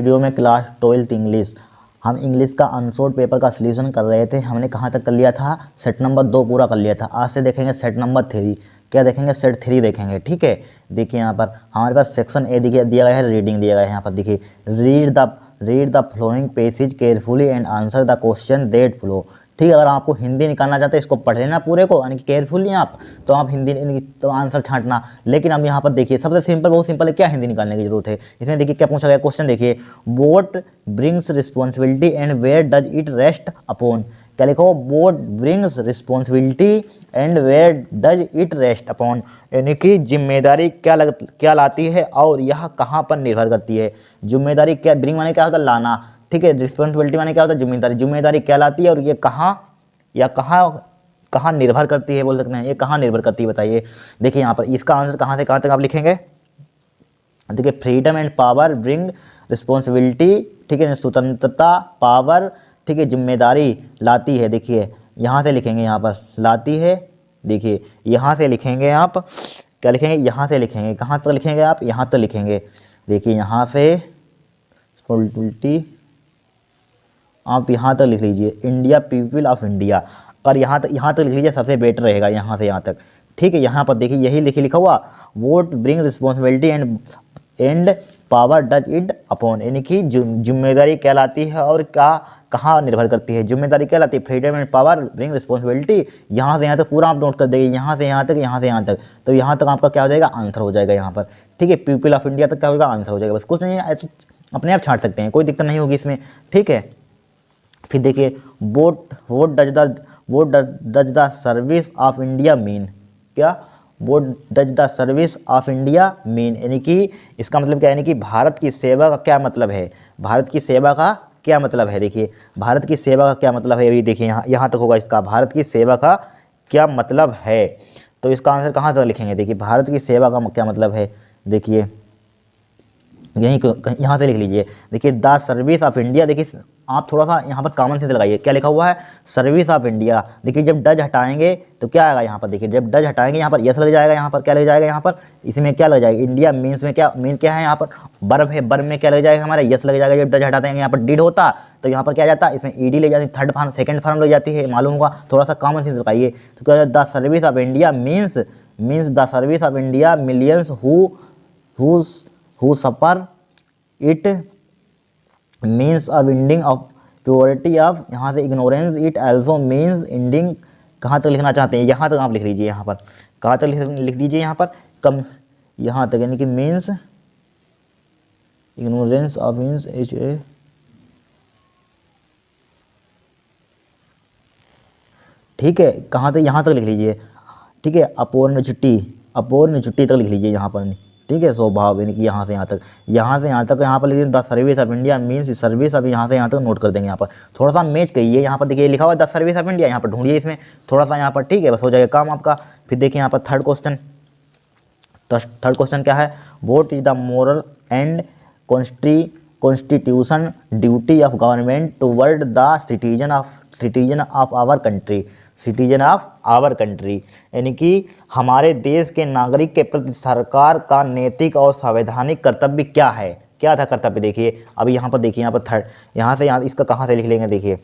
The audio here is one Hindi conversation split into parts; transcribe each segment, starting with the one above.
वीडियो में क्लास 12th इंग्लिश हम इंग्लिश का अनसोल्ड पेपर का सॉल्यूशन कर रहे थे। हमने कहाँ तक कर लिया था, सेट नंबर 2 पूरा कर लिया था। आज से देखेंगे सेट नंबर 3। क्या देखेंगे, सेट 3 देखेंगे। ठीक है, देखिए यहाँ पर हमारे पास सेक्शन ए दिया गया है, रीडिंग दिया गया है। यहाँ पर देखिए read the flowing passage carefully and answer the question that flow. ठीक है, अगर आपको हिंदी निकालना चाहते हैं इसको पढ़ लेना पूरे को, यानी कि केयरफुली आप, तो आप हिंदी तो आंसर छांटना। लेकिन अब यहाँ पर देखिए सबसे सिंपल, बहुत सिंपल है, क्या हिंदी निकालने की जरूरत है। इसमें देखिए क्या पूछा गया क्वेश्चन, देखिए vote brings responsibility and where does it rest upon. क्या लिखो, vote brings responsibility and where does it rest upon, यानी कि जिम्मेदारी क्या लाती है और यह कहाँ पर निर्भर करती है। जिम्मेदारी क्या, ब्रिंग माने क्या होता है, लाना। ठीक है, रिस्पॉन्सिबिलिटी माने क्या होता है, जिम्मेदारी। जिम्मेदारी क्या लाती है और ये कहाँ निर्भर करती है, बोल सकते हैं, ये कहाँ निर्भर करती है बताइए। देखिए यहाँ पर इसका आंसर कहाँ से कहाँ तक आप लिखेंगे। देखिए freedom and power bring responsibility, ठीक है, स्वतंत्रता, पावर, ठीक है, जिम्मेदारी लाती है। देखिए यहाँ से लिखेंगे, यहाँ पर लाती है। देखिए यहाँ से लिखेंगे आप, क्या लिखेंगे, यहाँ से लिखेंगे। कहाँ तक लिखेंगे आप, यहाँ तक लिखेंगे। देखिए यहाँ से रिस्पॉन्सिबिलिटी आप यहाँ तक लिख लीजिए, इंडिया पीपल ऑफ इंडिया, और यहाँ तक लिख लीजिए, सबसे बेटर रहेगा यहाँ से यहाँ तक। ठीक है, यहाँ पर देखिए यही लिखा हुआ, vote bring responsibility and power does it upon, यानी कि जिम्मेदारी क्या लाती है और क्या कहाँ निर्भर करती है। जिम्मेदारी क्या लाती है, freedom and power bring responsibility. यहाँ से यहाँ तक पूरा आप नोट कर देंगे, यहाँ से यहाँ तक, यहाँ से यहाँ तक, तो यहाँ तक आपका क्या हो जाएगा, आंसर हो जाएगा यहाँ पर। ठीक है, पीपल ऑफ इंडिया तक क्या होगा, आंसर हो जाएगा। बस कुछ नहीं है, ऐसे अपने आप छांट सकते हैं, कोई दिक्कत नहीं होगी इसमें। ठीक है, फिर देखिए what does the service of India mean. क्या, what does the service of India mean, यानी कि इसका मतलब क्या है, यानी कि भारत की सेवा का क्या मतलब है। भारत की सेवा का क्या मतलब है, देखिए भारत की सेवा का क्या मतलब है, अभी देखिए यहाँ तक होगा इसका, भारत की सेवा का क्या मतलब है। तो इसका आंसर कहाँ तक लिखेंगे, देखिए भारत की सेवा का क्या मतलब है। देखिए यहाँ से लिख लीजिए। देखिए द सर्विस ऑफ इंडिया, देखिए आप थोड़ा सा यहाँ पर कॉमन सेंस लगाइए, क्या लिखा हुआ है, सर्विस ऑफ इंडिया। देखिए जब डज हटाएंगे तो क्या आएगा यहाँ पर, देखिए जब डज हटाएंगे यहाँ पर यस लग जाएगा, यहाँ पर क्या लग जाएगा, यहाँ पर इसमें क्या लग जाएगा, इंडिया मीन्स में क्या, मीन क्या है, यहाँ पर वर्ब है, वर्ब में क्या लग जाएगा हमारा, यस लग जाएगा। जब डज हटाते हैं यहाँ पर डिड होता तो यहाँ पर क्या जाता है, इसमें ईडी ले जाती, थर्ड फॉर्म सेकंड फॉर्म लग जाती है, मालूम होगा, थोड़ा सा कॉमन सेंस लगाइए। तो क्या, the service of India means the service of India millions who suffer it means of ending of purity of, यहाँ से ignorance, it also means ending. कहाँ तक लिखना चाहते हैं, यहाँ तक आप लिख लीजिए, यहाँ पर कहाँ तक लिख दीजिए, यहाँ पर कम, यहाँ तक, यानी कि means ignorance of means H A, ठीक है, कहाँ तक, यहाँ तक लिख लीजिए। ठीक है, अपोर्निटी तक लिख लीजिए यहाँ पर, ठीक है, स्वभाव, यानी कि यहाँ से यहाँ तक, यहाँ पर लिखिए the service of India means service, अब यहाँ से यहाँ तक नोट कर देंगे। यहाँ पर थोड़ा सा मैच करिए, यहाँ पर देखिए लिखा हुआ है द सर्विस ऑफ इंडिया, यहाँ पर ढूंढिए इसमें थोड़ा सा, यहाँ पर, ठीक है, बस हो जाएगा काम आपका। फिर देखिए यहाँ पर थर्ड क्वेश्चन क्या है, what is the moral and constitution duty of government toward the citizen of our country. Citizen of our country, यानी कि हमारे देश के नागरिक के प्रति सरकार का नैतिक और संवैधानिक कर्तव्य क्या है। क्या था कर्तव्य, देखिए अभी यहाँ पर देखिए, यहाँ पर थर्ड, यहाँ से यहाँ इसका कहाँ से लिख लेंगे, देखिए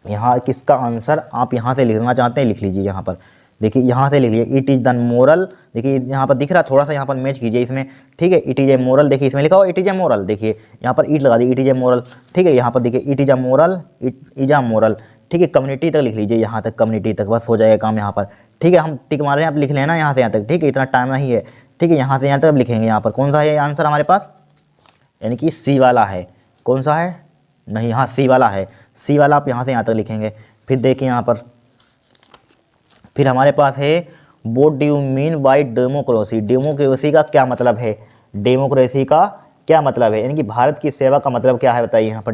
यहाँ किसका आंसर आप यहाँ से लिखना चाहते हैं लिख लीजिए। यहाँ पर देखिए यहाँ से लिख लीजिए, इट इज़ द मोरल। देखिए यहाँ पर दिख रहा, थोड़ा सा यहाँ पर मैच कीजिए इसमें, ठीक है, इट इज़ ए मोरल। देखिए इसमें लिखा हुआ इट इज़ ए मोरल, देखिए यहाँ पर इट लगा दी, इट इज़ ए मोरल। ठीक है, यहाँ पर देखिए इट इज़ अ मोरल, ठीक है, कम्युनिटी तक लिख लीजिए, यहाँ तक कम्युनिटी तक, बस हो जाएगा काम यहाँ पर। ठीक है, हम टिक मार रहे हैं, आप लिख लेना यहाँ से यहाँ तक, ठीक है, इतना टाइम नहीं है। ठीक है, यहाँ से यहाँ तक अब लिखेंगे। यहाँ पर कौन सा है आंसर हमारे पास, यानी कि सी वाला है। कौन सा है, नहीं, हाँ सी वाला है, सी वाला आप यहाँ से यहाँ तक लिखेंगे। फिर देखिए यहाँ पर, फिर हमारे पास है what do you mean by democracy. Democracy का क्या मतलब है, डेमोक्रेसी का क्या मतलब है, यानी कि भारत की सेवा का मतलब क्या है बताइए। यहाँ पर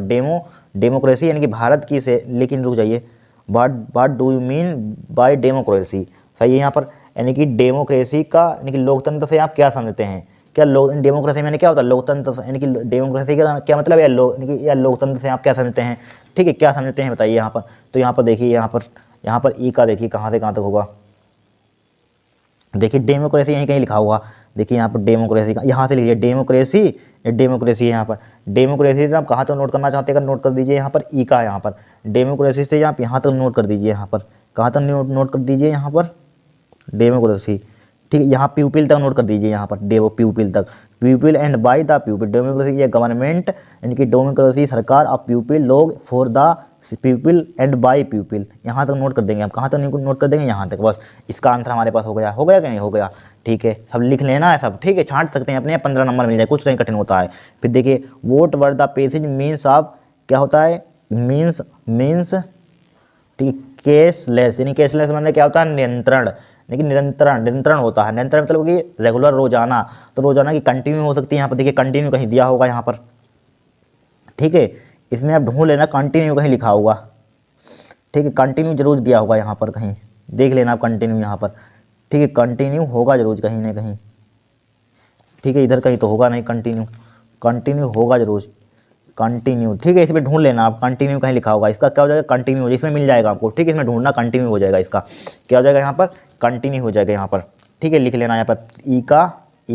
डेमोक्रेसी यानी कि भारत की से, लेकिन रुक जाइए, what do you mean by democracy, सही है यहाँ पर, यानी कि डेमोक्रेसी का, यानी कि लोकतंत्र से आप क्या समझते हैं। क्या डेमोक्रेसी में क्या होता है, लोकतंत्र, यानी कि डेमोक्रेसी का क्या मतलब है, या लोकतंत्र से आप क्या समझते हैं। ठीक है, क्या समझते हैं बताइए यहाँ पर। तो यहाँ पर देखिए, यहाँ पर ई का देखिए कहाँ से कहाँ तक होगा। देखिए डेमोक्रेसी यहीं कहीं लिखा हुआ, देखिए यहाँ पर डेमोक्रेसी का, यहाँ से लिखिए डेमोक्रेसी ये डेमोक्रेसी है यहाँ पर। डेमोक्रेसी से आप कहाँ तक नोट करना चाहते हैं, अगर नोट कर दीजिए यहाँ पर ई का है यहाँ पर। डेमोक्रेसी से आप यहाँ तक नोट कर दीजिए, यहाँ पर कहाँ तक नोट कर दीजिए यहाँ पर डेमोक्रेसी, ठीक है। यहाँ प्यूपिल तक नोट कर दीजिए यहाँ पर, डेमो प्यूपिल तक, people and by the people. Democracy ये गवर्नमेंट, यानी कि डेमोक्रेसी सरकार, अब प्यूपिल लोग, for the people and by people, यहाँ तक नोट कर देंगे। आप कहाँ तक नोट कर देंगे, यहाँ तक। बस इसका आंसर हमारे पास हो गया कि नहीं हो गया, ठीक है। सब लिख लेना है सब, ठीक है, छांट सकते हैं अपने, 15 नंबर मिल जाए, कुछ नहीं कठिन होता है। फिर देखिए vote were the passage means of, क्या होता है, मीन्स ठीक, केसलेस, यानी केसलेस मतलब क्या होता है, नियंत्रण, लेकिन निरंतरण होता है। निरंतरण मतलब कि रेगुलर, रोजाना, तो रोजाना की कंटिन्यू हो सकती है। यहाँ पर देखिए कंटिन्यू कहीं दिया होगा यहाँ पर, ठीक है, इसमें आप ढूंढ लेना कंटिन्यू कहीं लिखा होगा, ठीक है, कंटिन्यू जरूर दिया होगा यहाँ पर कहीं, देख लेना आप कंटिन्यू यहाँ पर, ठीक है, कंटिन्यू होगा जरूर कहीं ना कहीं, ठीक है, इधर कहीं तो होगा नहीं, कंटिन्यू होगा जरूर, कंटिन्यू, ठीक है, इस पर ढूंढ लेना आप, कंटिन्यू कहीं लिखा होगा, इसका क्या हो जाएगा, कंटिन्यू हो जाएगा, इसमें मिल जाएगा आपको, ठीक है, इसमें ढूंढना, कंटिन्यू हो जाएगा, इसका क्या हो जाएगा यहाँ पर, कंटिन्यू हो जाएगा यहाँ पर, ठीक है, लिख लेना यहाँ पर ई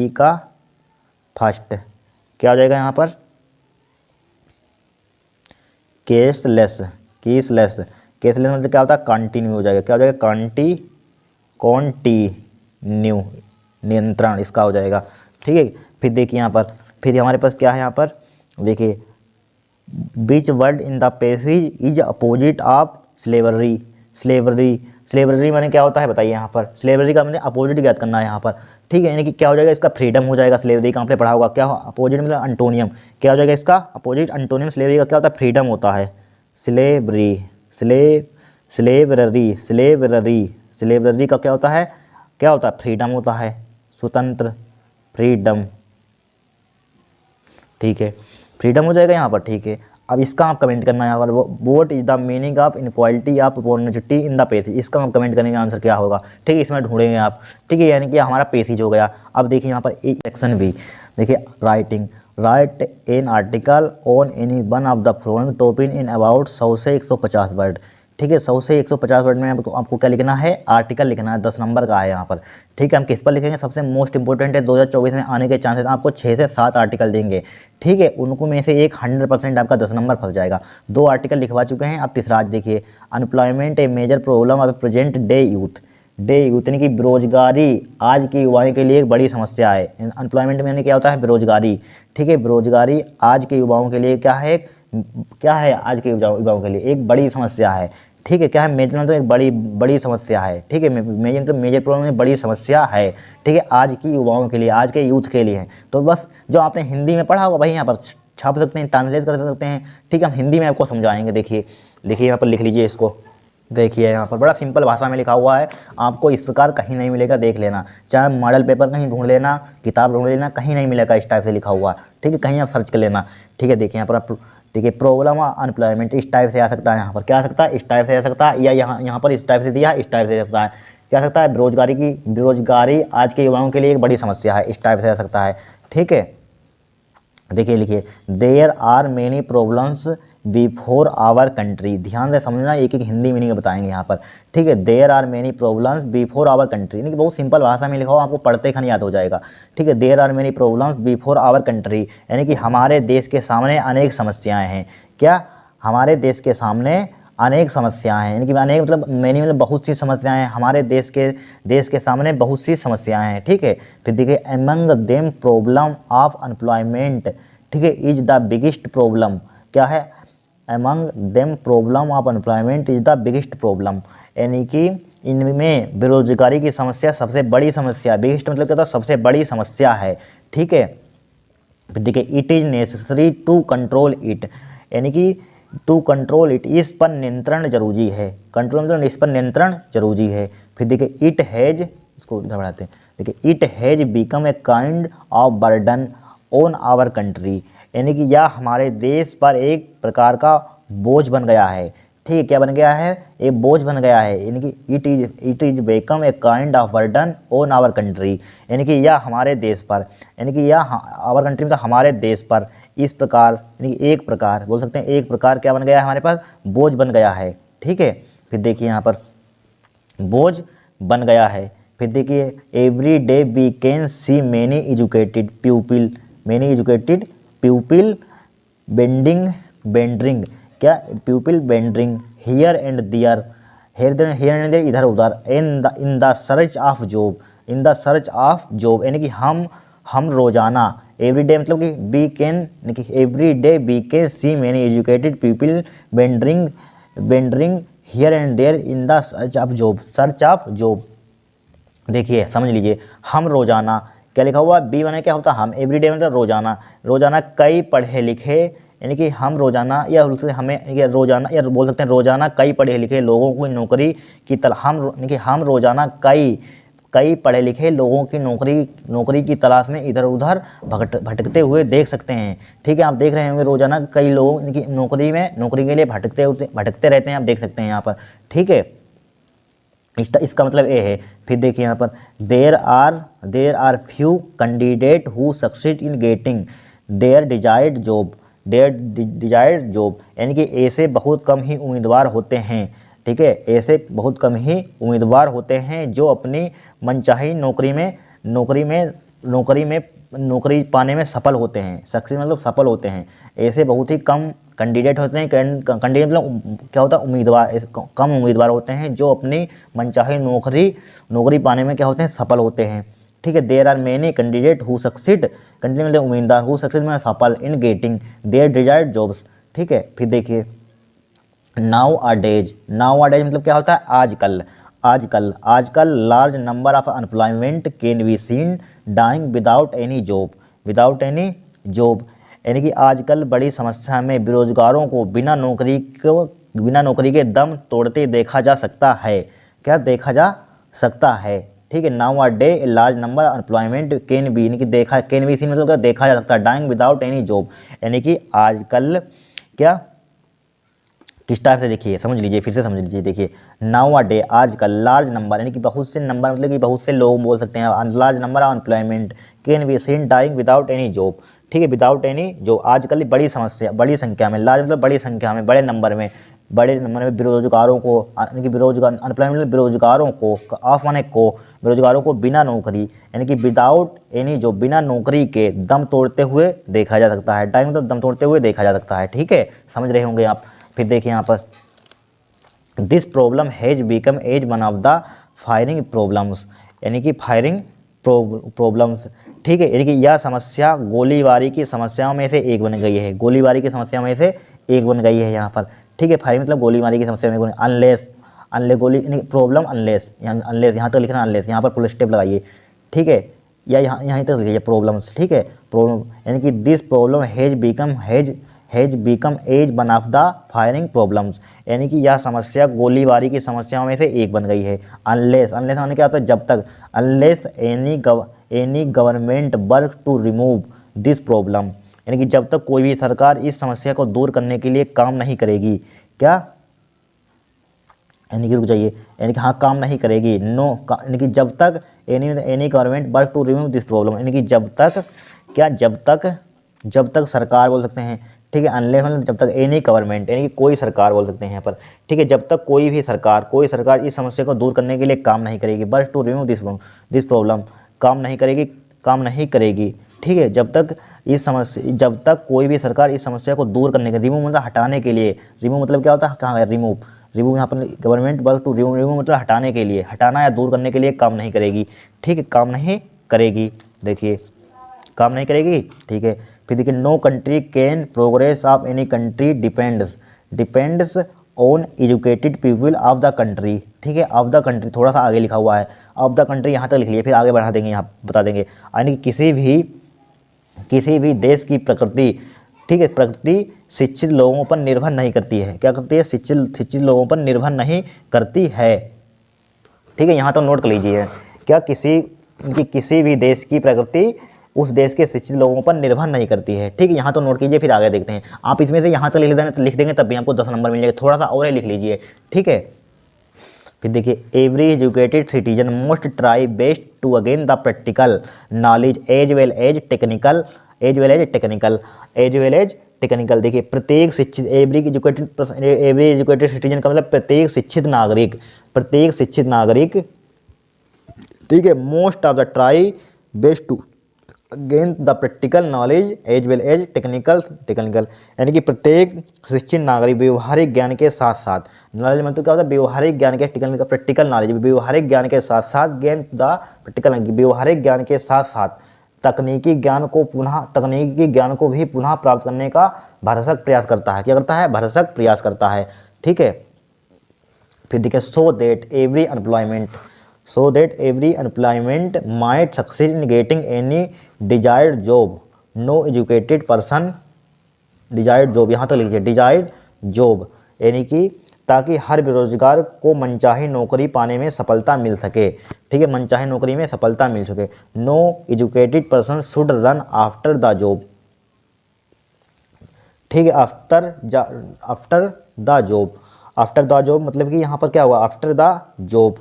का फर्स्ट क्या हो जाएगा यहाँ पर, केसलेस मतलब क्या होता है, कंटिन्यू हो जाएगा, क्या हो जाएगा, कॉन्टिन्यू, नियंत्रण, इसका हो जाएगा, ठीक है। फिर देखिए यहाँ पर, फिर हमारे पास क्या है यहाँ पर, देखिए which word in the passage is opposite of slavery माने क्या होता है बताइए यहाँ पर, स्लेवरी का मैंने अपोजिट याद करना है यहाँ पर, ठीक है, यानी कि क्या हो जाएगा इसका, फ्रीडम हो जाएगा। स्लेवरी का आपने पढ़ा होगा, क्या अपोजिट मतलब अंटोनियम, क्या हो जाएगा इसका अपोजिट, अंटोनियम स्लेवरी का क्या होता है, फ्रीडम होता है। स्लेवरी का क्या होता है, फ्रीडम होता है, स्वतंत्र, फ्रीडम, ठीक है, फ्रीडम हो जाएगा यहाँ पर, ठीक है। अब इसका आप कमेंट करना है यहाँ पर, what is the meaning of inequality of opportunity in the passage, इसका हम कमेंट करेंगे, आंसर क्या होगा, ठीक है, इसमें ढूंढेंगे आप, ठीक है, यानी कि हमारा पैसेज हो गया। अब देखिए यहाँ पर एक सेक्शन भी, देखिए right an article on any one of the flowing topic in about 100 से 150 वर्ड, ठीक है, 100 से 150 वर्ड में आपको क्या लिखना है, आर्टिकल लिखना है, 10 नंबर का है यहाँ पर, ठीक है। हम किस पर लिखेंगे, सबसे मोस्ट इंपॉर्टेंट है, 2024 में आने के चांसेस आपको 6 से 7 आर्टिकल देंगे, ठीक है, उनको में से एक 100% आपका 10 नंबर फंस जाएगा। 2 आर्टिकल लिखवा चुके हैं, अब तीसरा आज देखिए, unemployment a major problem of present day youth यानी कि बेरोजगारी आज के युवाओं के लिए एक बड़ी समस्या है। अनएम्प्लॉयमेंट में यानी क्या होता है, बेरोजगारी, ठीक है, बेरोजगारी आज के युवाओं के लिए क्या है आज के युवाओं के लिए एक बड़ी समस्या है, ठीक है, क्या है, मेजर मतलब एक बड़ी समस्या है, ठीक है, मेजर प्रॉब्लम में बड़ी समस्या है, ठीक है, आज की युवाओं के लिए, आज के यूथ के लिए है। तो बस जो आपने हिंदी में पढ़ा होगा वही यहाँ पर छाप सकते हैं, ट्रांसलेट कर सकते हैं, ठीक है, हम हिंदी में आपको समझाएंगे। देखिए यहाँ पर लिख लीजिए इसको, देखिए यहाँ पर बड़ा सिंपल भाषा में लिखा हुआ है, आपको इस प्रकार कहीं नहीं मिलेगा, देख लेना, चाहे मॉडल पेपर कहीं ढूंढ लेना, किताब ढूंढ लेना, कहीं नहीं मिलेगा इस टाइप से लिखा हुआ, ठीक है, कहीं आप सर्च कर लेना, ठीक है। देखिए यहाँ पर आप, देखिए प्रॉब्लम अनएम्प्लॉयमेंट इस टाइप से आ सकता है, यहाँ पर क्या आ सकता है, इस टाइप से आ सकता है, या यहाँ पर इस टाइप से दिया, इस टाइप से आ सकता है, क्या आ सकता है, बेरोजगारी आज के युवाओं के लिए एक बड़ी समस्या है, इस टाइप से आ सकता है, ठीक है। देखिए लिखिए, there are many problems before our country, ध्यान से समझना, एक हिंदी मीनिंग बताएंगे यहाँ पर, ठीक है। There are many problems before our country, यानी कि बहुत सिंपल भाषा में लिखा हो, आपको पढ़ते खन याद हो जाएगा, ठीक है। There are many problems before our country, यानी कि हमारे देश के सामने अनेक समस्याएं हैं, क्या, हमारे देश के सामने अनेक समस्याएं हैं, यानी कि अनेक मतलब मैनी मतलब बहुत सी समस्याएं हैं, हमारे देश के सामने बहुत सी समस्याएं हैं, ठीक है। फिर देखिए, among them problem of unemployment, ठीक है, इज द बिगेस्ट प्रॉब्लम, क्या है, among them problem of unemployment is the biggest problem, यानी कि इनमें बेरोजगारी की समस्या सबसे बड़ी समस्या, बिगेस्ट मतलब क्या होता है, सबसे बड़ी समस्या है, ठीक है। फिर देखिए, it is necessary to control it, यानी कि टू कंट्रोल इट, इस पर नियंत्रण जरूरी है, कंट्रोल मतलब इस पर नियंत्रण जरूरी है। फिर देखिए, इट हैज़, इसको इधर बढ़ाते हैं, देखिए, it has become a kind of burden on our country, यानी कि यह हमारे देश पर एक प्रकार का बोझ बन गया है, ठीक है, क्या बन गया है, एक बोझ बन गया है, यानी कि it is become a kind of burden on our country, यानी कि यह हमारे देश पर, यानी कि यह आवर कंट्री मतलब हमारे देश पर इस प्रकार, यानी कि एक प्रकार बोल सकते हैं, एक प्रकार क्या बन गया है, हमारे पास बोझ बन गया है, ठीक है। फिर देखिए यहाँ पर बोझ बन गया है। फिर देखिए, every day we can see many educated pupil wandering क्या, pupil wandering here and there, here and there इधर उधर, in the search of job, in the search of job यानी कि हम रोजाना, एवरी डे मतलब कि वी कैन यानी कि every day we can see many educated people wandering here and there in the search of job, search of job. देखिए समझ लीजिए, हम रोजाना क्या लिखा हुआ, बी बने क्या होता हम, एवरीडे मतलब रोजाना, रोजाना कई पढ़े लिखे यानी कि हम रोजाना या हमें या रोजाना या बोल सकते हैं रोजाना कई पढ़े लिखे लोगों की नौकरी की हम यानी कि हम रोजाना कई पढ़े लिखे लोगों की नौकरी की तलाश में इधर उधर भटकते हुए देख सकते हैं। ठीक है, आप देख रहे होंगे रोजाना कई लोग इनकी नौकरी के लिए भटकते रहते हैं, आप देख सकते हैं यहाँ पर। ठीक है, इसका मतलब ये है। फिर देखिए यहाँ पर there are few candidate who succeed in getting their desired job यानी कि ऐसे बहुत कम ही उम्मीदवार होते हैं। ठीक है, ऐसे बहुत कम ही उम्मीदवार होते हैं जो अपनी मनचाही नौकरी पाने में सफल होते हैं। सक्सेस मतलब सफल होते हैं। ऐसे बहुत ही कम कैंडिडेट होते हैं, कैंडिडेट मतलब क्या होता है उम्मीदवार, कम उम्मीदवार होते हैं जो अपनी मनचाही नौकरी पाने में क्या होते हैं सफल होते हैं। ठीक है, there are many candidate who succeed, candidate मतलब उम्मीदवार, हु सक्सीड में सफल in getting their desired jobs. ठीक है, फिर देखिए नाउ अ डेज मतलब क्या होता है आजकल large number of unemployment can be seen dying without any job यानी कि आजकल बड़ी समस्या में बेरोजगारों को बिना नौकरी के दम तोड़ते देखा जा सकता है। क्या देखा जा सकता है। ठीक है, now a day large number unemployment can B यानी कि कैन बी सीन मतलब क्या देखा जा सकता है, डाइंग विदाउट एनी जॉब यानी कि आजकल क्या किस टाइप से, देखिए समझ लीजिए, फिर से समझ लीजिए। देखिए नाउ अ डे आजकल लार्ज नंबर यानी कि बहुत से नंबर मतलब कि बहुत से लोग बोल सकते हैं, large number of employment can be seen dying without any job. ठीक है, विदाउट एनी जॉब आजकल बड़ी संख्या में, लार्ज मतलब बड़ी संख्या में, बड़े नंबर में बेरोजगारों को यानी कि अनएम्प्लॉयमेंट बेरोजगारों को ऑफ माने को बेरोजगारों को बिना नौकरी यानी कि विदाउट एनी जॉब बिना नौकरी के दम तोड़ते हुए देखा जा सकता है। डाइंग मतलब दम तोड़ते हुए देखा जा सकता है। ठीक है, समझ रहे होंगे आप। फिर देखिए यहाँ पर this problem has become as one of the firing problems यानी कि फायरिंग प्रॉब्लम्स। ठीक है, यानी कि यह समस्या गोलीबारी की समस्याओं में से एक बन गई है, गोलीबारी की समस्या में से एक बन गई है यहाँ पर। ठीक है, फायरिंग मतलब गोलीबारी की समस्या में अनलेस गोली प्रॉब्लम अनलेस यहाँ तक लिखना, अनलेस यहाँ पर फुल स्टेप लगाइए। ठीक है, या यहाँ तक लिखिए प्रॉब्लम्स। ठीक है, प्रॉब्लम यानी कि this problem has become as one of the firing problems यानी कि यह समस्या गोलीबारी की समस्याओं में से एक बन गई है। अनलेस माने क्या होता है जब तक, unless any government work to remove this problem यानी कि जब तक कोई भी सरकार इस समस्या को दूर करने के लिए काम नहीं करेगी। क्या यानी कि रुक जाइए, यानी कि हाँ काम नहीं करेगी, नो यानी कि जब तक any government work to remove this problem यानी कि जब तक सरकार बोल सकते हैं। ठीक है, अनलेस मतलब जब तक एनी गवर्नमेंट यानी कि कोई सरकार बोल सकते हैं यहाँ पर। ठीक है, जब तक कोई सरकार इस समस्या को दूर करने के लिए काम नहीं करेगी, work to remove this problem काम नहीं करेगी। ठीक है, जब तक कोई भी सरकार इस समस्या को दूर करने के, रिमूव मतलब हटाने के लिए, रिमूव मतलब क्या होता है कहाँ है रिमूव यहाँ पर गवर्नमेंट वर्क टू रिमूव मतलब हटाने के लिए, हटाना या दूर करने के लिए काम नहीं करेगी। ठीक है, काम नहीं करेगी, देखिए काम नहीं करेगी। ठीक है, फिर देखिए no country can progress of any country depends on educated people of the country. ठीक है, ऑफ द कंट्री थोड़ा सा आगे लिखा हुआ है, ऑफ द कंट्री यहाँ तक लिख लिए, फिर आगे बढ़ा देंगे, यहाँ बता देंगे यानी कि किसी भी देश की प्रकृति। ठीक है, प्रकृति शिक्षित लोगों पर निर्भर नहीं करती है। क्या करती है, शिक्षित लोगों पर निर्भर नहीं करती है। ठीक है, यहाँ तो नोट कर लीजिए, क्या किसी भी देश की प्रकृति उस देश के शिक्षित लोगों पर निर्भर नहीं करती है। ठीक है, यहाँ तो नोट कीजिए, फिर आगे देखते हैं। आप इसमें से यहाँ तक लिख देंगे तब भी आपको 10 नंबर मिल जाएगा, थोड़ा सा और लिख लीजिए। ठीक है, फिर देखिए every educated citizen most try best to again the practical knowledge as well as technical. देखिए प्रत्येक शिक्षित एवरी एजुकेटेड सिटीजन का मतलब प्रत्येक शिक्षित नागरिक। ठीक है, most of the try best to gain the practical knowledge as well as technical यानी कि प्रत्येक शिक्षित नागरिक व्यवहारिक ज्ञान के साथ साथ, नॉलेज मतलब क्या होता है, व्यवहारिक ज्ञान के टेक्निकल प्रैक्टिकल नॉलेज, व्यवहारिक ज्ञान के साथ साथ गेन द प्रैक्टिकल, व्यवहारिक ज्ञान के साथ साथ तकनीकी ज्ञान को भी पुनः प्राप्त करने का भरसक प्रयास करता है। क्या करता है? भरसक प्रयास करता है। ठीक है, फिर देखिए so that every employment might succeed in getting any desired job, no educated person desired job, यहाँ तक लिखिए desired job, यानी कि ताकि हर बेरोजगार को मनचाही नौकरी पाने में सफलता मिल सके। ठीक है, मनचाही नौकरी में सफलता मिल सके। No educated person should run after the job. ठीक है, आफ्टर द जॉब मतलब कि यहाँ पर क्या हुआ, आफ्टर द जॉब।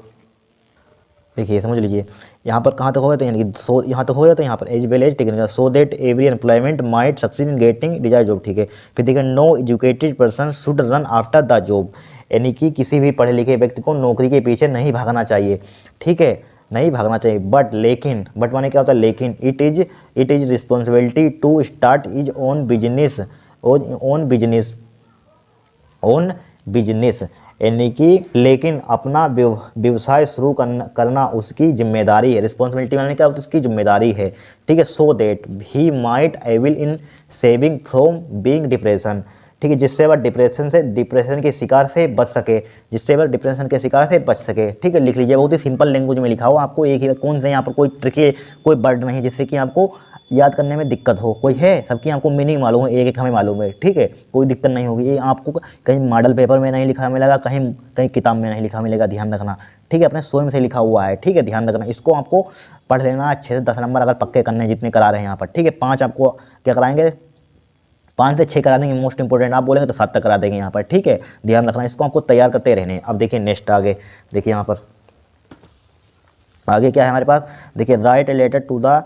देखिए समझ लीजिए, यहाँ पर कहाँ तक हो गया था, यानी कि सो यहाँ तक हो गया था, यहाँ पर as well as technical, so that every employment might succeed in getting desired job. ठीक है, फिर देखिए no educated person should run after the job, यानी कि किसी भी पढ़े लिखे व्यक्ति को नौकरी के पीछे नहीं भागना चाहिए। ठीक है, नहीं भागना चाहिए। बट माने क्या होता है, लेकिन it is responsibility to start is own business, यानी कि लेकिन अपना व्यवसाय शुरू करना उसकी जिम्मेदारी है। रिस्पॉन्सिबिलिटी माने क्या होता है, उसकी जिम्मेदारी है। ठीक है, so that he might avail in saving from being depression. ठीक है, जिससे वह डिप्रेशन के शिकार से बच सके। ठीक है, लिख लीजिए, बहुत ही सिंपल लैंग्वेज में लिखा हो, आपको एक ही कौन से यहाँ पर कोई ट्रिकी कोई वर्ड नहीं जिससे कि आपको याद करने में दिक्कत हो, कोई है? सबकी आपको मीनिंग मालूम है, एक हमें मालूम है। ठीक है, कोई दिक्कत नहीं होगी। ये आपको कहीं मॉडल पेपर में नहीं लिखा मिलेगा, कहीं किताब में नहीं लिखा मिलेगा, ध्यान रखना। ठीक है, अपने स्वयं से लिखा हुआ है। ठीक है, ध्यान रखना, इसको आपको पढ़ लेना। 6 से 10 नंबर अगर पक्के करने जितने करा रहे हैं यहाँ पर। ठीक है, 5 आपको क्या कराएंगे, 5 से 6 करा देंगे, मोस्ट इंपॉर्टेंट आप बोलेंगे तो 7 तक करा देंगे यहाँ पर। ठीक है, ध्यान रखना, इसको आपको तैयार करते रहने। अब देखिए नेक्स्ट आगे देखिए, यहाँ पर आगे क्या है हमारे पास, देखिए right related to the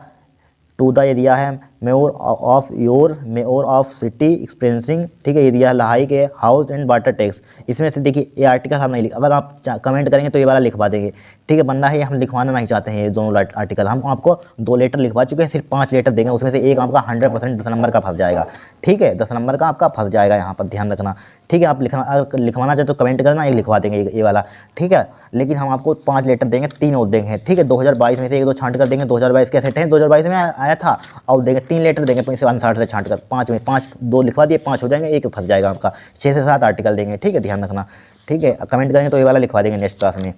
area है मेयर ऑफ सिटी एक्सपेंसिंग। ठीक है, एरिया लहाई के हाउस एंड वाटर टैक्स। इसमें से देखिए ये आर्टिकल हम नहीं अगर आप कमेंट करेंगे तो ये वाला लिखवा देंगे। ठीक है, बनना है, हम लिखवाना नहीं चाहते हैं ये दोनों आर्टिकल। हम आपको 2 लेटर लिखवा चुके हैं, सिर्फ 5 लेटर देंगे, उसमें से एक आपका 100% 10 नंबर का फंस जाएगा। ठीक है, 10 नंबर का आपका फंस जाएगा यहाँ पर, ध्यान रखना। ठीक है, आप लिखवाना चाहे तो कमेंट करना, एक लिखवा देंगे ये वाला। ठीक है, लेकिन हम आपको 5 लेटर देंगे, 3 और देंगे। ठीक है, 2022 में से 1-2 छांट कर देंगे। 2022 के सेट है, 2022 में आया था, और देंगे 3 लेटर देंगे 59 से छांट कर। 5 में 2 लिखवा दिए, 5 हो जाएंगे, एक फंस जाएगा आपका। 6 से 7 आर्टिकल देंगे। ठीक है, ध्यान रखना। ठीक है, कमेंट करेंगे तो ये वाला लिखवा देंगे नेक्स्ट क्लास में।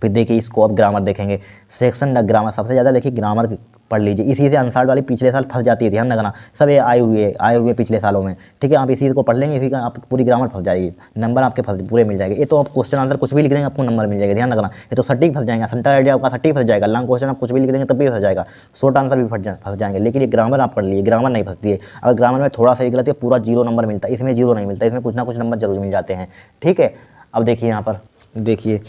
फिर देखिए इसको अब ग्रामर देखेंगे, सेक्शन ग्रामर सबसे ज़्यादा देखिए ग्रामर पढ़ लीजिए। इसी से आंसर वाली पिछले साल फंस जाती है, ध्यान रखना। सब ये आए हुए पिछले सालों में। ठीक है, आप इसी को पढ़ लेंगे, इसी का आप पूरी ग्रामर फंस जाएगी, नंबर आपके पूरे मिल जाएंगे। ये तो आप क्वेश्चन आंसर कुछ भी लिख देंगे आपको नंबर मिल जाएगा, ध्यान रखना। ये तो सटीक फंस जाएगा, सेंटर आइडिया आपका सटीक फंस जाएगा। लॉन्ग क्वेश्चन आप कुछ भी लिख देंगे तब भी फंस जाएगा, शॉर्ट आंसर भी फंस जाएंगे। लेकिन ये ग्रामर आप पढ़ लीजिए, ग्रामर नहीं फंसती है। अगर ग्रामर में थोड़ा सा भी गलत है पूरा 0 नंबर मिलता है, इसमें 0 नहीं मिलता, इसमें कुछ ना कुछ नंबर जरूर मिल जाते हैं। ठीक है, अब देखिए यहाँ पर देखिए,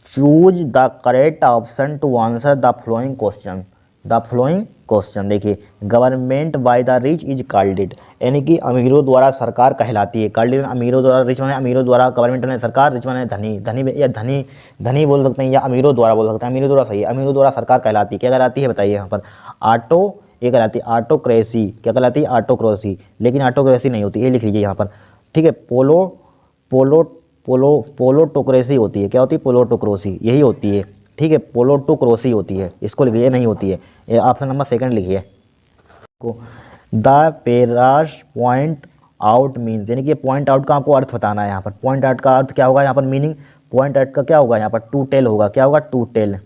choose the correct option to answer the following question. देखिए, government by the rich is called, यानी कि अमीरों द्वारा सरकार कहलाती है। कॉल्डेड अमीरों द्वारा, रिच माने अमीरों द्वारा, गवर्नमेंट ने सरकार, रिच माने धनी बोल सकते हैं, या अमीरों द्वारा बोल सकते हैं। अमीरों द्वारा सही है, अमीरों द्वारा सरकार कहलाती है। क्या कहलाती है बताइए यहाँ पर, ये कहलाती है ऑटोक्रेसी। क्या कहलाती है, ऑटोक्रेसी। लेकिन ऑटोक्रेसी नहीं होती, ये लिख लीजिए यहाँ पर। ठीक है, पोलोटोक्रेसी होती है। क्या होती है, पोलोटोक्रेसी, यही होती है। ठीक है, पोलोटोक्रेसी होती है, इसको लिखिए, नहीं होती है। ये ऑप्शन नंबर 2 लिखिए को। द पेरास पॉइंट आउट मीन्स, यानी कि पॉइंट आउट का आपको अर्थ बताना है यहाँ पर। पॉइंट आउट का अर्थ क्या होगा यहाँ पर, मीनिंग पॉइंट आउट का क्या होगा यहाँ पर, टू टेल होगा। क्या होगा, टू टेल।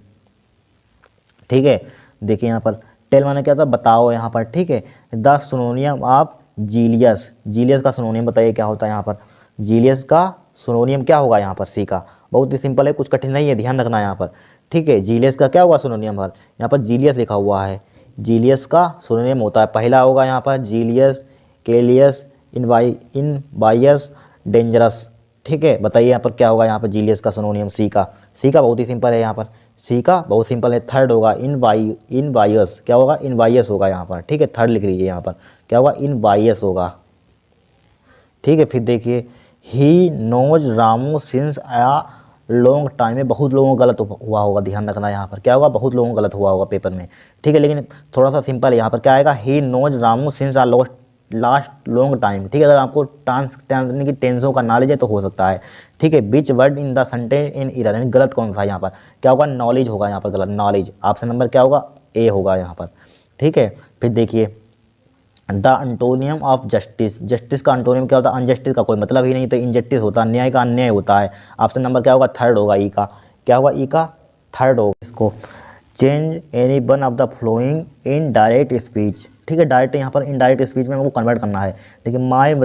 ठीक है, देखिए यहाँ पर टेल माने क्या होता है, बताओ यहाँ पर। ठीक है, द सिनोनियम ऑफ जीलियस का सिनोनियम बताइए क्या होता है यहाँ पर। जीलियस का सिनोनियम क्या होगा यहाँ पर, सी का। बहुत ही सिंपल है, कुछ कठिन नहीं है, ध्यान रखना यहाँ पर। ठीक है, जीलियस का क्या होगा सिनोनियम पर, यहाँ पर जीलियस लिखा हुआ है। जीलियस का सिनोनियम होता है, पहला होगा यहाँ पर जीलियस, केलियस, इनवाइयस, डेंजरस। ठीक है, बताइए यहाँ पर क्या होगा यहाँ पर जीलियस का सिनोनियम, सी का बहुत ही सिंपल है यहाँ पर, सी का बहुत सिंपल है। थर्ड होगा इनवाइयस। क्या होगा, इनवाइयस होगा यहाँ पर। ठीक है, थर्ड लिख लीजिए यहाँ पर, क्या होगा, इनवाइयस होगा। ठीक है, फिर देखिए he knows Ramu since long time में बहुत लोगों को गलत हुआ होगा, ध्यान रखना यहाँ पर क्या होगा, बहुत लोगों को गलत हुआ होगा पेपर में, ठीक है। लेकिन थोड़ा सा सिंपल है, यहाँ पर क्या आएगा, he knows Ramu since a last long time, ठीक है। अगर आपको यानी कि टेंसों का नॉलेज है तो हो सकता है, ठीक है। Which word in the sentence in error, यानी गलत कौन सा है यहाँ पर, क्या होगा, नॉलेज होगा यहाँ पर गलत, नॉलेज। ऑप्शन नंबर क्या होगा, ए होगा यहाँ पर, ठीक है। फिर देखिए द अंटोनियम ऑफ जस्टिस, जस्टिस का अंटोनियम क्या होता है, अनजस्टिस का कोई मतलब ही नहीं, तो इनजस्टिस होता है, अन्याय का अन्याय होता है। ऑप्शन नंबर क्या होगा, थर्ड होगा, ई का क्या होगा, ई का थर्ड होगा। इसको change any one of the following in direct speech, ठीक है। डायरेक्ट यहाँ पर इनडायरेक्ट स्पीच में हमको कन्वर्ट करना है। देखिए my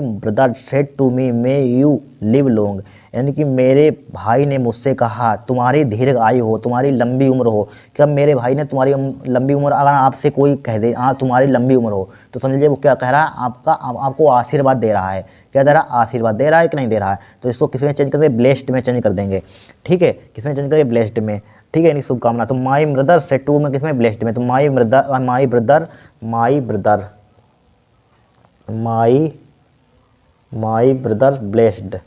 brother said to me may you live long, यानी कि मेरे भाई ने मुझसे कहा तुम्हारी दीर्घ आयु हो, तुम्हारी लंबी उम्र हो। क्या मेरे भाई ने तुम्हारी लंबी उम्र, अगर आपसे कोई कह दे हाँ तुम्हारी लंबी उम्र हो, तो समझ लीजिए वो क्या कह रहा है, आपको आशीर्वाद दे रहा है। क्या दे रहा है, आशीर्वाद दे रहा है कि नहीं दे रहा है। तो इसको किस में चेंज करके, ब्लेस्ड में चेंज कर देंगे, ठीक है। किस में चेंज करेंगे, ब्लेस्ड में, ठीक है, यानी शुभकामना। तो माई ब्रदर सेड टू में किस में, ब्लेस्ड में। तो my brother blessed,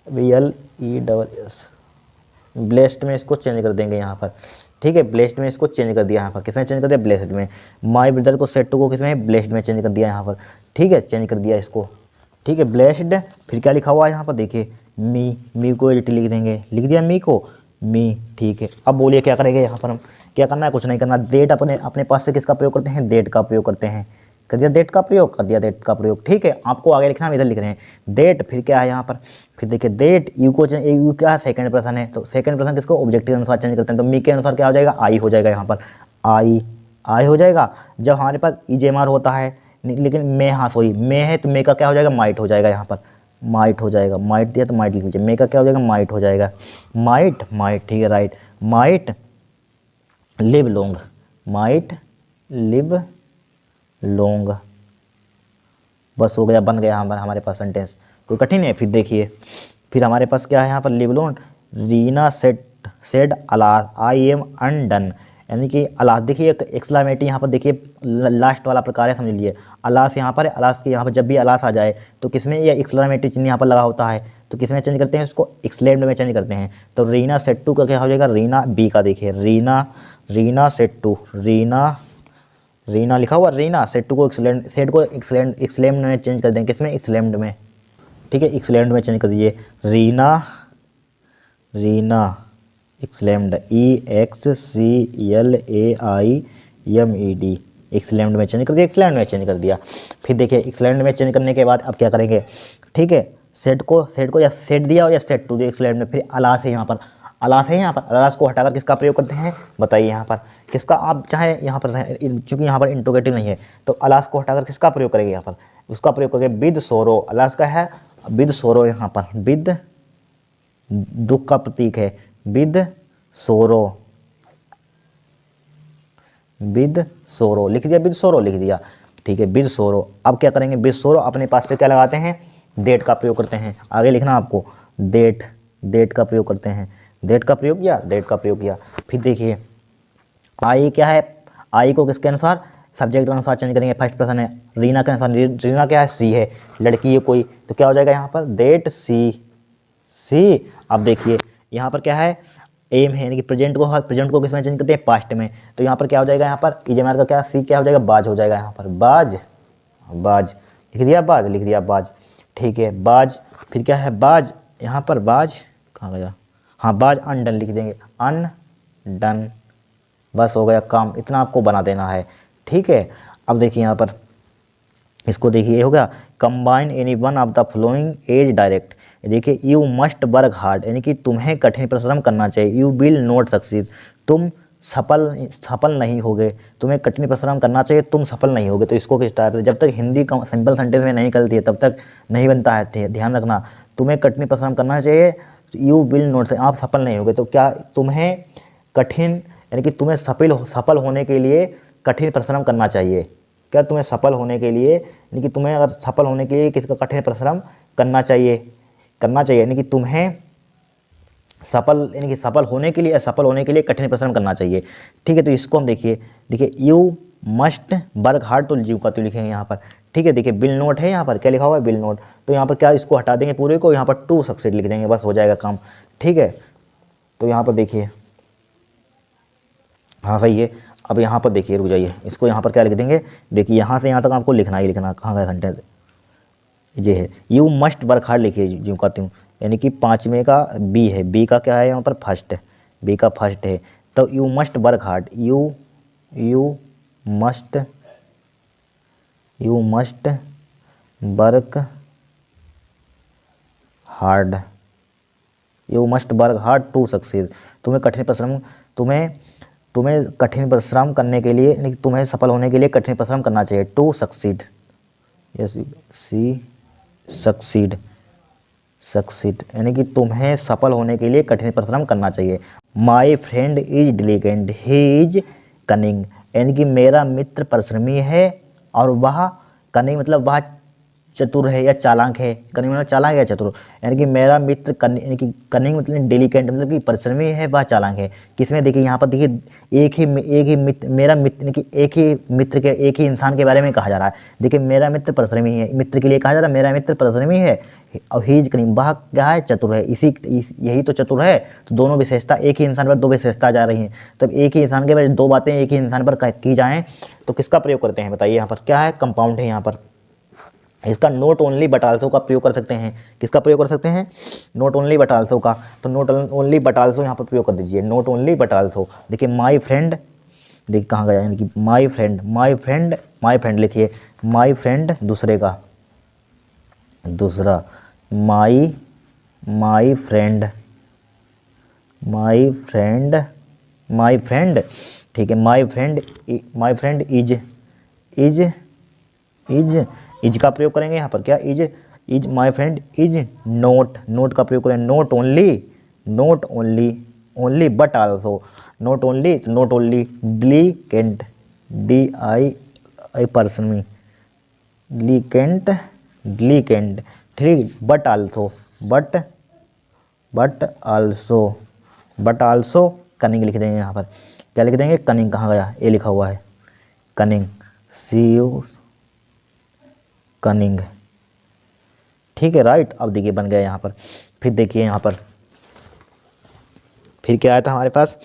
BLESS, blessed में इसको चेंज कर देंगे यहाँ पर, ठीक है। ब्लेस्ड में इसको चेंज कर दिया यहाँ पर, किस में चेंज कर दिया, ब्लेस्ड में। माई ब्रदर को सेड टू को किस में, ब्लेस्ड में चेंज कर दिया यहाँ पर, ठीक है, चेंज कर दिया इसको, ठीक है, ब्लेस्ड। फिर क्या लिखा हुआ है यहाँ पर, देखिए मी को एडिट लिख देंगे, लिख दिया मी को, मी, ठीक है। अब बोलिए क्या करेंगे यहाँ पर, हम क्या करना है, कुछ नहीं करना। डेट अपने पास से किसका प्रयोग करते हैं, डेट का प्रयोग करते हैं, कर दिया डेट का प्रयोग, कर दिया डेट का प्रयोग, ठीक है। आपको आगे लिखना, हम इधर लिख रहे हैं डेट। फिर क्या है यहाँ पर, फिर देखिए डेट, यू को यू क्या है, सेकंड पर्सन है, तो सेकंड पर्सन किसको, ऑब्जेक्टिव अनुसार चेंज करते हैं। तो मी के अनुसार क्या हो जाएगा, आई हो जाएगा यहाँ पर, आई हो जाएगा। जब हमारे पास EJMR होता है, लेकिन मे, हाँ सॉरी मे है, तो मे का क्या हो जाएगा, माइट हो जाएगा यहाँ पर, माइट हो जाएगा, माइट दिया तो माइट लिख लीजिए, मे का क्या हो जाएगा, माइट हो जाएगा, माइट, ठीक है, right. Might live long, might live long, बस हो गया, बन गया हमारे पास सेंटेंस, कोई कठिन है। फिर देखिए, फिर हमारे पास क्या है यहाँ पर, live long. Reena said alas I am undone, यानी कि अलास, देखिए एक एक्सक्लेमेटरी यहाँ पर, देखिए लास्ट वाला प्रकार है, समझ लीजिए। अलास यहाँ पर है, अलास के यहाँ पर जब भी अलास आ जाए तो किसमें, ये एक्सक्लेमेटरी चिन्ह यहाँ पर लगा होता है, तो किसमें चेंज करते हैं, इसको एक्सक्लेम्ड में चेंज करते हैं। तो रीना सेड टू का क्या हो जाएगा, रीना, बी का देखिए, रीना सेड टू, रीना लिखा हुआ, रीना सेड टू को एक्सक्लेम्ड में चेंज कर देंगे, किसमें, एक्सक्लेम्ड में, ठीक है, एक्सक्लेम्ड में चेंज कर दीजिए। रीना एक्सक्लेम्ड, EXCLAIMED, एक्सक्लेम्ड में चेंज कर दिया, एक्सक्लेम्ड में चेंज कर दिया। फिर देखिए एक्सक्लेम्ड में चेंज करने के बाद अब क्या करेंगे, ठीक है, सेट को या सेट दिया और या सेट टू दिया एक्सक्लेम्ड में। फिर अलास है यहाँ पर, अलास को हटाकर किसका प्रयोग करते हैं, बताइए यहाँ पर किसका, आप चाहे यहाँ पर, चूंकि यहाँ पर इंट्रोगेटिव नहीं है तो अलास को हटाकर किसका प्रयोग करेंगे यहाँ पर, उसका प्रयोग करेंगे विद सोरो। अलास का है विद सोरो, यहाँ पर विद दुख का प्रतीक है, विद सोरो, लिख दिया, विद सोरो लिख दिया, ठीक है, विद सोरो। अब क्या करेंगे, विद सोरो अपने पास से क्या लगाते हैं, डेट का प्रयोग करते हैं। आगे लिखना आपको, डेट का प्रयोग करते हैं, डेट का प्रयोग किया। फिर देखिए आई क्या है, आई को किसके अनुसार, सब्जेक्ट के अनुसार चेंज करेंगे, फर्स्ट पर्सन है, रीना के अनुसार, रीना क्या है, सी है, लड़की है कोई, तो क्या हो जाएगा यहाँ पर, डेट सी। अब देखिए यहाँ पर क्या है, एम है, यानी कि प्रेजेंट को किसमें चेंज करते हैं, पास्ट में। तो यहाँ पर क्या हो जाएगा, यहाँ पर EJMR का क्या, सी क्या हो जाएगा, बाज हो जाएगा यहाँ पर, बाज लिख दिया, बाज, ठीक है, बाज। फिर क्या है, बाज, यहाँ पर बाज कहाँ गया, हाँ बाज अनडन लिख देंगे, अनडन, बस हो गया काम, इतना आपको बना देना है, ठीक है। अब देखिए यहाँ पर इसको देखिए, हो गया, combine any one of the following as direct. देखिए यू मस्ट वर्क हार्ड, यानी कि तुम्हें कठिन परिश्रम करना चाहिए, यू विल नॉट सक्सीड, तुम सफल नहीं होगे, तुम्हें कठिन परिश्रम करना चाहिए, तुम सफल नहीं होगे। तो इसको किस टाइप से, जब तक हिंदी सिंपल सेंटेंस में नहीं निकलती है तब तक नहीं बनता है, ध्यान रखना। तुम्हें कठिन परिश्रम करना चाहिए, यू विल नॉट, आप सफल नहीं होगे। तो क्या तुम्हें कठिन, यानी कि तुम्हें सफल होने के लिए कठिन परिश्रम करना चाहिए। क्या तुम्हें सफल होने के लिए, यानी कि तुम्हें अगर सफल होने के लिए किसका कठिन परिश्रम करना चाहिए, यानी कि तुम्हें सफल होने के लिए कठिन परिश्रम करना चाहिए, ठीक है। तो इसको हम देखिए यू मस्ट वर्क हार्ड, तो जीव का तो लिखेंगे यहाँ पर, ठीक है। देखिए बिल नोट है यहाँ पर, क्या लिखा हुआ है, बिल नोट, तो यहाँ पर क्या इसको हटा देंगे पूरे को, यहाँ पर टू सक्सीड लिख देंगे, बस हो जाएगा काम, ठीक है। तो यहाँ पर देखिए, हाँ सही है। अब यहाँ पर देखिए, रुक जाइए, इसको यहाँ पर क्या लिख देंगे, देखिए यहाँ से यहाँ तक आपको लिखना ही लिखना, कहाँ गया सेंटेंस, ये है यू मस्ट वर्क हार्ड, लिखिए जो कहती हूँ, यानी कि पाँचवें का बी है, बी का क्या है यहाँ पर फर्स्ट है, बी का फर्स्ट है, तो you must work hard, you must work hard, you must work hard to succeed, तुम्हें कठिन परिश्रम करने के लिए, यानी तुम्हें सफल होने के लिए कठिन परिश्रम करना चाहिए, to succeed, yes she succeed, यानी कि तुम्हें सफल होने के लिए कठिन परिश्रम करना चाहिए। माई friend is diligent, he is cunning, यानी कि मेरा मित्र परिश्रमी है और वह कनिंग मतलब वह चतुर है या चालाक है, कनिंग मतलब चालाक या चतुर, यानी कि मेरा मित्र यानी कि कनिंग मतलब डेलिकेंट मतलब कि परिश्रमी है, वह चालाक है। किसमें, देखिए यहाँ पर देखिए एक ही मित्र, मेरा मित्र, यानी कि एक ही इंसान के बारे में कहा जा रहा है। देखिए मेरा मित्र परिश्रमी है, मित्र के लिए कहा जा रहा है मेरा मित्र परिश्रमी है, और ही इज कनिंग, वह क्या है, चतुर है, यही तो चतुर है। तो दोनों विशेषता, एक ही इंसान पर दो विशेषता जा रही हैं, तब एक ही इंसान के बारे में दो बातें एक ही इंसान पर की जाएँ तो किसका प्रयोग करते हैं, बताइए। यहाँ पर क्या है, कंपाउंड है यहाँ पर, इसका नोट ओनली बट आल्सो का प्रयोग कर सकते हैं, किसका प्रयोग कर सकते हैं, नोट ओनली बट आल्सो का, तो नोट ओनली बट आल्सो यहाँ पर प्रयोग कर दीजिए, नोट ओनली बट आल्सो। देखिए माई फ्रेंड, देखिए कहाँ गया, यानी कि माई फ्रेंड लिखिए, माई फ्रेंड दूसरे का, दूसरा माई फ्रेंड, ठीक है। माई फ्रेंड इज का प्रयोग करेंगे यहाँ पर, क्या is my friend is not का प्रयोग करेंगे, not only but also, not only diligent, person diligent, ठीक, बट आल्सो कनिंग लिख देंगे यहाँ पर, क्या लिख देंगे, कनिंग, कहाँ गया, ए लिखा हुआ है, कनिंग, कनिंग, ठीक है, राइट। अब देखिए बन गया यहाँ पर, फिर देखिए यहाँ पर फिर क्या आया था हमारे पास,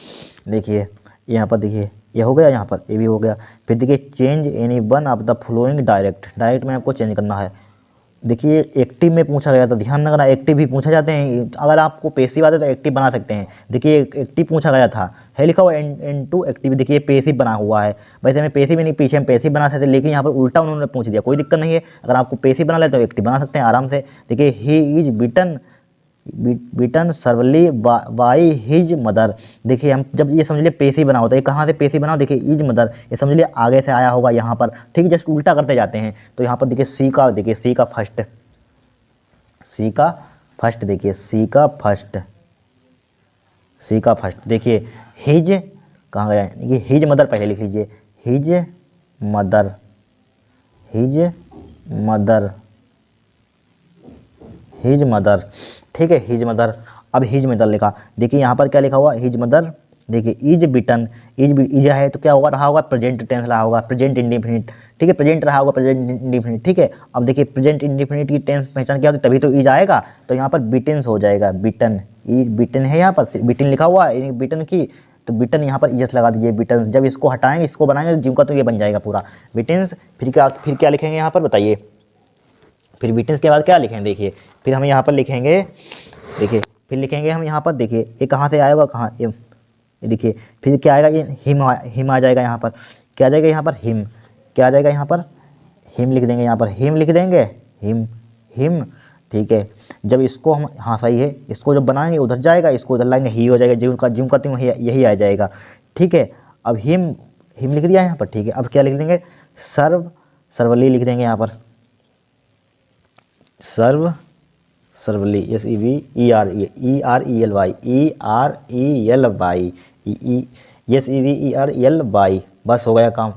देखिए यहाँ पर, देखिए ये हो गया, यहाँ पर ये भी हो गया। फिर देखिए change any one of the flowing direct में आपको चेंज करना है। देखिए एक्टिव में पूछा गया था, ध्यान रखना, एक्टिव भी पूछा जाते हैं, अगर आपको पैसिव आते तो एक्टिव बना सकते हैं। देखिए एक्टिव पूछा गया था, है लिखा हुआ एन टू एक्टिव, देखिए पैसिव बना हुआ है, वैसे हमें पैसिव नहीं, पीछे हम पैसिव बना सकते, लेकिन यहाँ पर उल्टा उन्होंने पूछ दिया, कोई दिक्कत नहीं है, अगर आपको पैसिव बना ले तो एक्टिव बना सकते हैं आराम से। देखिए he is beaten severely by his mother, देखिए हम जब ये समझ लिए पैसिव बना होता है, कहाँ से पैसिव बना, देखिए इज मदर, ये समझ लिए आगे से आया होगा यहाँ पर, ठीक है, जस्ट उल्टा करते जाते हैं। तो यहाँ पर देखिए सी का फर्स्ट, देखिए सी का फर्स्ट, देखिए हिज कहाँ गया, ये हिज मदर पहले लिख लीजिए, हिज मदर, ठीक है, हिज मदर। अब हिज मदर लिखा, देखिए यहाँ पर क्या लिखा हुआ, हिज मदर, देखिए इज बिटन, इज है तो क्या होगा, रहा होगा प्रेजेंट टेंस रहा होगा, प्रेजेंट इंडिफिनिट, ठीक है, प्रेजेंट रहा होगा, प्रेजेंट इंडिफिनिट, ठीक है। अब देखिए प्रेजेंट इंडिफिनिट की टेंस पहचान क्या होती है, तभी तो इज आएगा, तो यहाँ पर बिटेंस हो जाएगा, बिटन है, यहाँ पर बिटन लिखा हुआ है, बिटन की, तो बिटन यहाँ पर इजस लगा दीजिए, बिटन्स। जब इसको हटाएंगे, इसको बनाएंगे तो जिम का तो ये बन जाएगा पूरा बिटेंस। फिर क्या लिखेंगे यहाँ पर, बताइए, फिर बिटेंस के बाद क्या लिखेंगे, देखिए फिर हम यहाँ पर लिखेंगे, देखिए फिर लिखेंगे हम यहाँ पर, देखिए ये कहाँ से आएगा, कहाँ, ये देखिए फिर क्या आएगा, ये हिम आ जाएगा यहाँ पर, क्या आ जाएगा यहाँ पर, हिम, क्या आ जाएगा यहाँ पर, हिम लिख देंगे, यहाँ पर हिम लिख देंगे, हिम, ठीक है। जब इसको हम, हाँ सही है, इसको जब बनाएंगे उधर जाएगा, इसको उधर लाएंगे, ही हो जाएगा, जिम करते हैं यही आ जाएगा, ठीक है। अब हिम लिख दिया यहाँ पर, ठीक है। अब क्या लिख देंगे, सर्वली लिख देंगे यहाँ पर, सर्वली, SEVERELY, बस हो गया काम,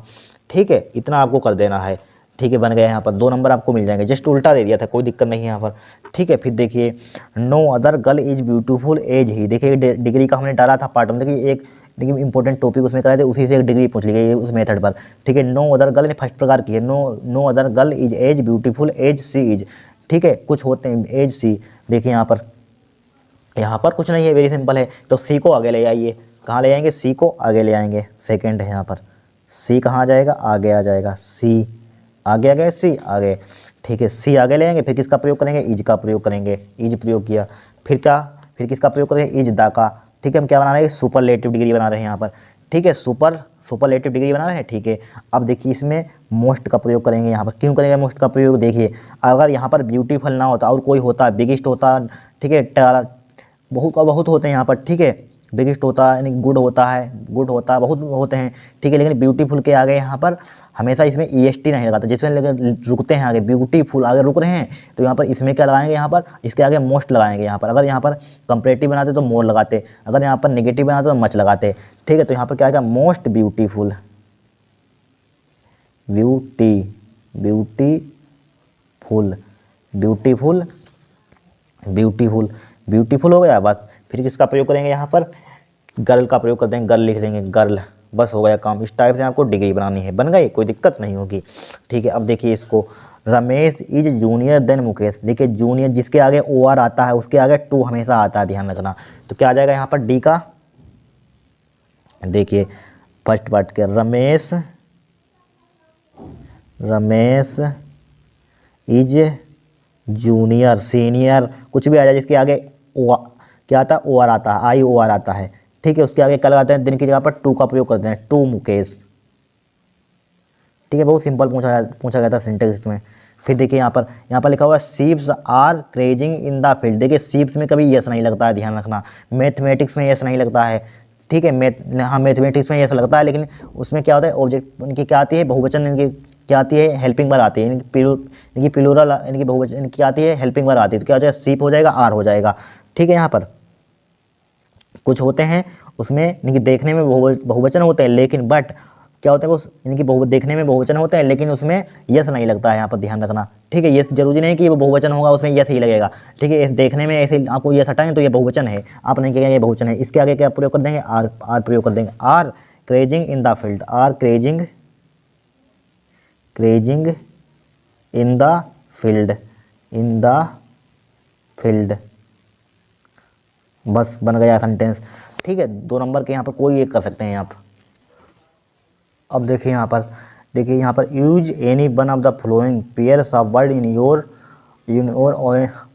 ठीक है, इतना आपको कर देना है, ठीक है, बन गया। यहाँ पर 2 नंबर आपको मिल जाएंगे, जस्ट उल्टा दे दिया था, कोई दिक्कत नहीं है यहाँ पर, ठीक है। फिर देखिए no other girl is beautiful as he, देखिए डिग्री का हमने डाला था पार्ट में, देखिए लेकिन इंपॉर्टेंट टॉपिक उसमें कराए थे, उसी से एक डिग्री पूछ ली गई उस मेथड पर, ठीक है। नो अदर गर्ल ने फर्स्ट प्रकार की है, no other girl is as beautiful as she is, ठीक है। कुछ होते हैं एज सी, देखिए यहाँ पर कुछ नहीं है, वेरी सिंपल है। तो सी को आगे ले आइए, कहाँ ले आएंगे, सी को आगे ले आएंगे, सेकंड है यहाँ पर, सी कहाँ आ जाएगा, आगे आ जाएगा, सी आगे आ गया, सी आगे, ठीक है। सी आगे ले आएंगे, फिर किसका प्रयोग करेंगे, इज का प्रयोग करेंगे, इज प्रयोग किया, फिर क्या, फिर किसका प्रयोग करेंगे, इज दा का, ठीक है। हम क्या बना रहे हैं, सुपरलेटिव डिग्री बना रहे हैं यहाँ पर, ठीक है, सुपरलेटिव डिग्री बना रहे हैं, ठीक है। अब देखिए इसमें मोस्ट का प्रयोग करेंगे यहाँ पर, क्यों करेंगे मोस्ट का प्रयोग, देखिए अगर यहाँ पर ब्यूटीफुल ना होता और कोई होता, बिगेस्ट होता, ठीक है, बहुत होते हैं यहाँ पर, ठीक है, बिगेस्ट होता है यानी गुड होता है, गुड होता है, बहुत होते हैं, ठीक है। लेकिन ब्यूटीफुल के आगे यहाँ पर हमेशा इसमें EST नहीं लगाते, जिसमें रुकते हैं आगे, ब्यूटीफुल आगे रुक रहे हैं तो यहाँ पर इसमें क्या लगाएंगे, यहाँ पर इसके आगे मोस्ट लगाएंगे यहाँ पर। अगर यहाँ पर कंपैरेटिव बनाते तो मोर लगाते, अगर यहाँ पर नेगेटिव बनाते तो मच लगाते, ठीक है। तो यहाँ पर क्या आएगा, मोस्ट ब्यूटीफुल, ब्यूटीफुल हो गया बस। फिर किसका प्रयोग करेंगे, यहाँ पर गर्ल का प्रयोग कर देंगे, गर्ल लिख देंगे, गर्ल, बस हो गया काम। इस टाइप से आपको डिग्री बनानी है, बन गई, कोई दिक्कत नहीं होगी, ठीक है। अब देखिए इसको, Ramesh is junior than Mukesh, देखिए जूनियर जिसके आगे OR आता है उसके आगे टू हमेशा आता है, ध्यान रखना। तो क्या आ जाएगा यहाँ पर, डी का, देखिए फर्स्ट पार्ट के रमेश इज जूनियर, सीनियर, कुछ भी आ जाए जिसके आगे क्या आता है, OR आता है, IOR आता है, ठीक है। उसके आगे क्या लगाते हैं, दिन की जगह पर टू का प्रयोग करते हैं, टू मुकेश, ठीक है। बहुत सिंपल पूछा गया था सिंटेक्स इसमें। फिर देखिए यहाँ पर लिखा हुआ है sheeps are grazing in the field, देखिए शीप्स में कभी यस नहीं लगता है, ध्यान रखना। मैथमेटिक्स में यस नहीं लगता है, ठीक है। मैथमेटिक्स में यस लगता है, लेकिन उसमें क्या होता है, ऑब्जेक्ट इनकी क्या आती है, बहुवचन इनकी क्या आती है, हेल्पिंग वर्ब आती है, इनकी प्लूरल इनकी बहुवचन इनकी क्या आती है, हेल्पिंग वर्ब आती है। तो क्या हो जाएगा, शीप हो जाएगा, आर हो जाएगा, ठीक है। यहाँ पर कुछ होते हैं उसमें इनकी देखने में बहुवचन होते हैं, लेकिन बट क्या होता है, वो इनकी देखने में बहुवचन होते हैं, लेकिन उसमें यस नहीं लगता है, यहाँ पर ध्यान रखना, ठीक है। ये जरूरी नहीं कि वो बहुवचन होगा उसमें यस ही लगेगा, ठीक है। देखने में ऐसे आपको यस हटाएं तो ये बहुवचन है, आप नहीं कहेंगे ये बहुवचन है। इसके आगे क्या प्रयोग कर देंगे, आर प्रयोग कर देंगे, are grazing in the field, are grazing in the field, बस बन गया सेंटेंस, ठीक है। 2 नंबर के यहाँ पर कोई एक कर सकते हैं आप। अब देखिए यहाँ पर use any one of the following pairs of word in your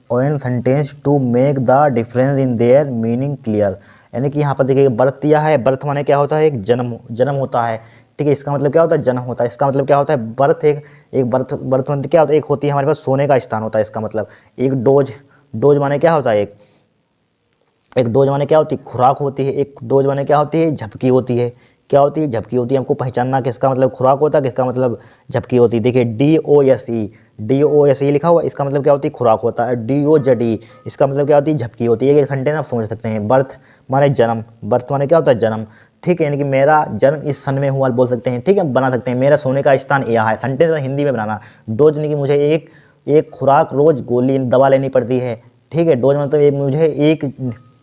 own sentence to make the difference in their meaning clear, यानी कि यहाँ पर देखिए बर्थ दिया है, बर्थ माने क्या होता है, एक जन्म होता है, ठीक है। इसका मतलब क्या होता है, जन्म होता है। इसका मतलब क्या होता है, बर्थ, एक बर्थ मतलब क्या होता है, एक होती है हमारे पास सोने का स्थान होता है। इसका मतलब एक डोज माने क्या होता है, एक डोज माने क्या होती है, खुराक होती है। एक डोज माने क्या होती है, झपकी होती है, क्या होती है, झपकी होती है। हमको पहचानना किसका मतलब खुराक होता है, किसका मतलब झपकी होती है। देखिए DOSE लिखा हुआ, इसका मतलब क्या होती है, खुराक होता है। DOZE इसका मतलब क्या होती है, झपकी होती है। ये सेंटेंस आप समझ सकते हैं। बर्थ माने जन्म, बर्थ माने क्या होता है, जन्म, ठीक है। यानी कि मेरा जन्म इस सन में हुआ बोल सकते हैं, ठीक है, बना सकते हैं। मेरा सोने का स्थान यह है, सेंटेंस में हिंदी में बनाना। डोज यानी कि मुझे एक खुराक रोज गोली दवा लेनी पड़ती है, ठीक है। डोज मतलब मुझे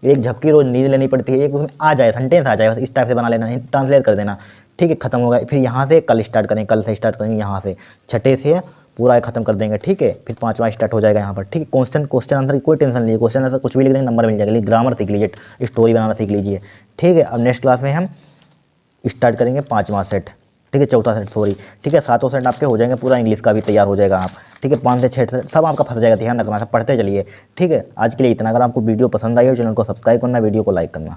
एक झपकी रोज नींद लेनी पड़ती है, एक उसमें आ जाए, सेंटेंस आ जाए, बस इस टाइप से बना लेना, ट्रांसलेट कर देना, ठीक है। खत्म होगा। फिर यहाँ से कल से स्टार्ट करेंगे, यहाँ से छठे से पूरा खत्म कर देंगे, ठीक है। फिर 5वां स्टार्ट हो जाएगा यहाँ पर, ठीक है। क्वेश्चन आंसर की कोई टेंशन नहीं है, क्वेश्चन आंसर कुछ भी लिख देंगे, नंबर मिल जाएगा। ग्रामर सीख लीजिए, स्टोरी बनाना सीख लीजिए, ठीक है। अब नेक्स्ट क्लास में हम स्टार्ट करेंगे 5वां सेट, ठीक है, 4था सेट सॉरी, ठीक है। 7वां सेट आपके हो जाएंगे, पूरा इंग्लिश का भी तैयार हो जाएगा आप, ठीक है। 5 से 6 सेट सब आपका फंस जाएगा, ध्यान रखना, सब पढ़ते चलिए, ठीक है। आज के लिए इतना। अगर आपको वीडियो पसंद आई हो चैनल को सब्सक्राइब करना, वीडियो को लाइक करना।